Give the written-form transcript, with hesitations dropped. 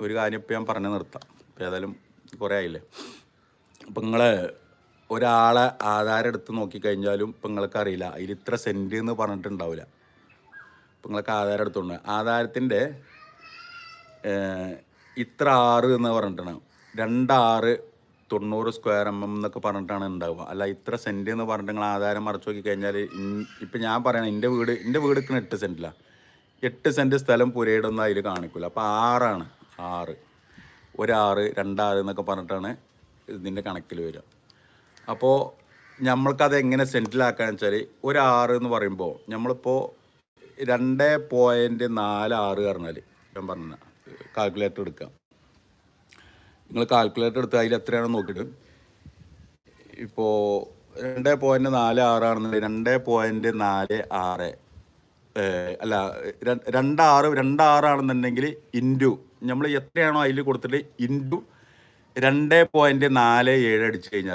ഒരു കാര്യം ഇപ്പം ഞാൻ പറഞ്ഞു നിർത്താം. ഇപ്പം ഏതായാലും കുറേ ആയില്ലേ. അപ്പം നിങ്ങൾ ഒരാളെ ആധാരം എടുത്ത് നോക്കിക്കഴിഞ്ഞാലും ഇപ്പം നിങ്ങൾക്ക് അറിയില്ല അതിൽ ഇത്ര സെൻറ്റ് എന്ന് പറഞ്ഞിട്ടുണ്ടാവില്ല. ഇപ്പം നിങ്ങൾക്ക് ആധാരം എടുത്തോണ്ട് ആധാരത്തിൻ്റെ ഇത്ര 6 എന്ന് പറഞ്ഞിട്ടാണ് 2.6 സ്ക്വയർ mm എന്നൊക്കെ പറഞ്ഞിട്ടാണ് ഉണ്ടാവുക. അല്ല ഇത്ര സെൻറ്റ് എന്ന് പറഞ്ഞിട്ട് നിങ്ങൾ ആധാരം മറച്ചു നോക്കി കഴിഞ്ഞാൽ ഇപ്പം ഞാൻ പറയണം എൻ്റെ വീട് നിൽക്കുന്ന 8 സെൻറ്റിലാണ്. 8 സെൻറ്റ് സ്ഥലം പുരയിടൊന്നും അതിൽ കാണിക്കില്ല. അപ്പോൾ 6 1 6 2 6 എന്നൊക്കെ പറഞ്ഞിട്ടാണ് ഇതിൻ്റെ കണക്കിൽ വരിക. അപ്പോൾ നമ്മൾക്കത് എങ്ങനെ സെൻറ്റിലാക്കാന്ന് വെച്ചാൽ 1 6 എന്ന് പറയുമ്പോൾ നമ്മളിപ്പോൾ 2.46 പറഞ്ഞാൽ ഞാൻ പറഞ്ഞ കാൽക്കുലേറ്റർ എടുക്കുക. നിങ്ങൾ കാൽക്കുലേറ്റർ എടുത്ത് അതിൽ എത്രയാണെന്ന് നോക്കിയിട്ട് ഇപ്പോൾ 2.46 ആണെന്നുണ്ടെങ്കിൽ 2.46 അല്ല 2.6 ആണെന്നുണ്ടെങ്കിൽ ഇൻറ്റു നമ്മൾ എത്രയാണോ അതിൽ കൊടുത്തിട്ട് ഇൻറ്റു 2.47 അടിച്ചു കഴിഞ്ഞാൽ